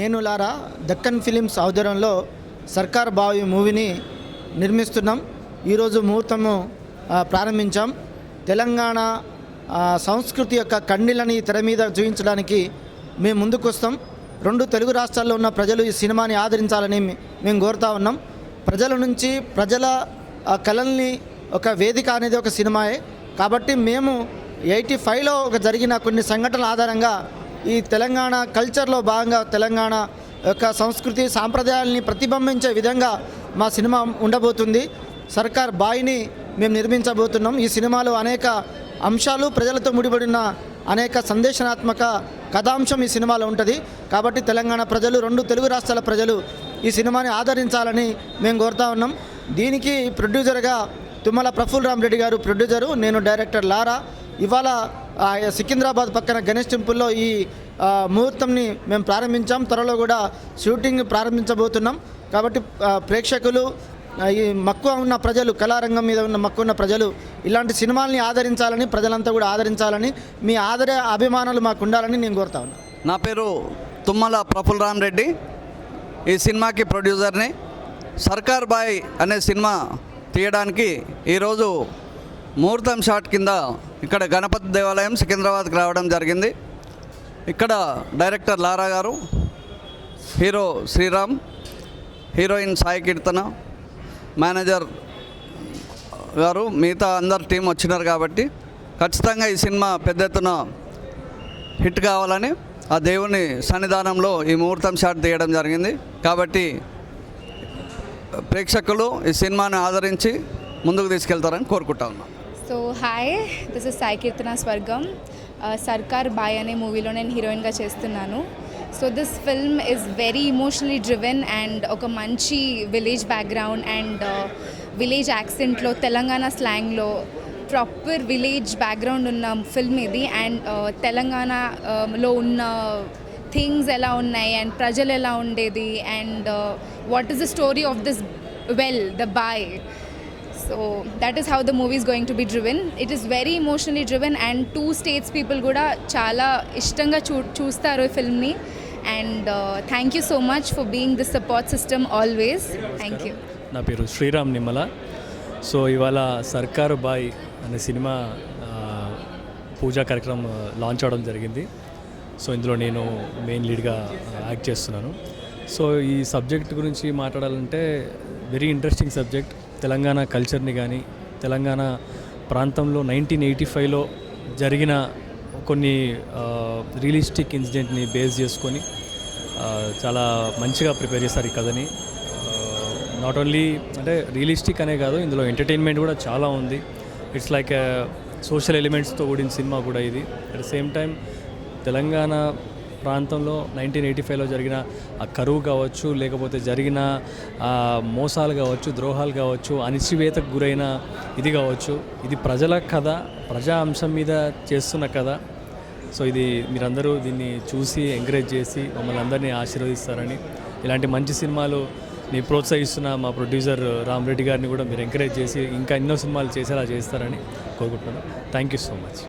నేను లారా దక్కన్ ఫిలిమ్స్ ఆధ్వర్యంలో సర్కార్ బావి మూవీని నిర్మిస్తున్నాం. ఈరోజు ముహూర్తము ప్రారంభించాం. తెలంగాణ సంస్కృతి యొక్క కండిలని తెర మీద చూపించడానికి మేము ముందుకు వస్తాం. 2 తెలుగు రాష్ట్రాల్లో ఉన్న ప్రజలు ఈ సినిమాని ఆదరించాలని మేము కోరుతా ఉన్నాం. ప్రజల నుంచి ప్రజల కళల్ని ఒక వేదిక అనేది ఒక సినిమాయే కాబట్టి మేము 85లో జరిగిన కొన్ని సంఘటనల ఆధారంగా ఈ తెలంగాణ కల్చర్లో భాగంగా తెలంగాణ యొక్క సంస్కృతి సాంప్రదాయాలని ప్రతిబింబించే విధంగా మా సినిమా ఉండబోతుంది. సర్కార్ బాయిని మేము నిర్మించబోతున్నాం. ఈ సినిమాలో అనేక అంశాలు ప్రజలతో ముడిపడిన అనేక సందేశనాత్మక కథాంశం ఈ సినిమాలో ఉంటుంది. కాబట్టి తెలంగాణ ప్రజలు 2 తెలుగు రాష్ట్రాల ప్రజలు ఈ సినిమాని ఆదరించాలని మేము కోరుతా ఉన్నాం. దీనికి ప్రొడ్యూసర్గా తుమ్మల ప్రఫుల్ రామ్ రెడ్డి గారు ప్రొడ్యూసరు, నేను డైరెక్టర్ లారా. ఇవాళ సికింద్రాబాద్ పక్కన గణేష్ టెంపుల్లో ఈ ముహూర్తంని మేము ప్రారంభించాం. త్వరలో కూడా షూటింగ్ ప్రారంభించబోతున్నాం. కాబట్టి ప్రేక్షకులు, ఈ మక్కువ ఉన్న ప్రజలు, కళారంగం మీద ఉన్న మక్కువ ఉన్న ప్రజలు ఇలాంటి సినిమాల్ని ఆదరించాలని, ప్రజలంతా కూడా ఆదరించాలని, మీ అభిమానాలు మాకు ఉండాలని నేను కోరుతా ఉన్నాను. నా పేరు తుమ్మల ప్రఫుల్ రామ్ రెడ్డి. ఈ సినిమాకి ప్రొడ్యూసర్ని. సర్కార్ బాయ్ అనే సినిమా తీయడానికి ఈరోజు ముహూర్తం షాట్ కింద ఇక్కడ గణపతి దేవాలయం సికింద్రాబాద్కి రావడం జరిగింది. ఇక్కడ డైరెక్టర్ లారా గారు, హీరో శ్రీరామ్, హీరోయిన్ సాయి కీర్తన, మేనేజర్ గారు, మిగతా అందరు టీం వచ్చినారు. కాబట్టి ఖచ్చితంగా ఈ సినిమా పెద్ద ఎత్తున హిట్ కావాలని ఆ దేవుని సన్నిధానంలో ఈ ముహూర్తం షాట్ తీయడం జరిగింది. కాబట్టి ప్రేక్షకులు ఈ సినిమాని ఆదరించి ముందుకు తీసుకెళ్తారని కోరుకుంటా ఉన్నాం. So hi, this is Sai Keerthana Swargam. Sarkar boy అనే మూవీలో నేను హీరోయిన్గా చేస్తున్నాను. So this film is very emotionally driven and ఒక మంచి విలేజ్ బ్యాక్గ్రౌండ్ అండ్ విలేజ్ యాక్సెంట్లో తెలంగాణ స్లాంగ్లో ప్రాపర్ విలేజ్ బ్యాక్గ్రౌండ్ ఉన్న ఫిల్మ్ ఇది. అండ్ తెలంగాణలో ఉన్న థింగ్స్ ఎలా ఉన్నాయి అండ్ ప్రజలు ఎలా ఉండేది and what is the story of this the boy. So that is how the movie is going to be driven. It is very emotionally driven and 2 states people kuda chaala ishtanga chustaru ee film ni. And thank you so much for being the support system always. Thank you. నా పేరు Sriram Nimmala. So ఇవాళ సర్కార్ boy అనే cinema పూజా కార్యక్రమం launch అవడం జరిగింది. So ఇందులో నేను మెయిన్ లీడ్గా యాక్ట్ చేస్తున్నాను. సో ఈ సబ్జెక్ట్ గురించి మాట్లాడాలంటే వెరీ ఇంట్రెస్టింగ్ సబ్జెక్ట్. తెలంగాణ కల్చర్ని కానీ తెలంగాణ ప్రాంతంలో 1985లో జరిగిన కొన్ని రియలిస్టిక్ ఇన్సిడెంట్ని బేస్ చేసుకొని చాలా మంచిగా ప్రిపేర్ చేస్తారు ఈ కథని. నాట్ ఓన్లీ అంటే రియలిస్టిక్ అనే కాదు, ఇందులో ఎంటర్టైన్మెంట్ కూడా చాలా ఉంది. ఇట్స్ లైక్ సోషల్ ఎలిమెంట్స్తో కూడిన సినిమా కూడా ఇది. At the same time Telangana ప్రాంతంలో 1985లో జరిగిన ఆ కరువు కావచ్చు, లేకపోతే జరిగిన మోసాలు కావచ్చు, ద్రోహాలు కావచ్చు, అణిచివేతకు గురైన ఇది కావచ్చు, ఇది ప్రజల కథ, ప్రజా అంశం మీద చేస్తున్న కథ. సో ఇది మీరందరూ దీన్ని చూసి ఎంకరేజ్ చేసి మమ్మల్ని అందరినీ ఆశీర్వదిస్తారని, ఇలాంటి మంచి సినిమాలు ని ప్రోత్సహిస్తున్న మా ప్రొడ్యూసర్ రామ్ రెడ్డి గారిని కూడా మీరు ఎంకరేజ్ చేసి ఇంకా ఎన్నో సినిమాలు చేసేలా చేస్తారని కోరుకుంటున్నాను. Thank you so much.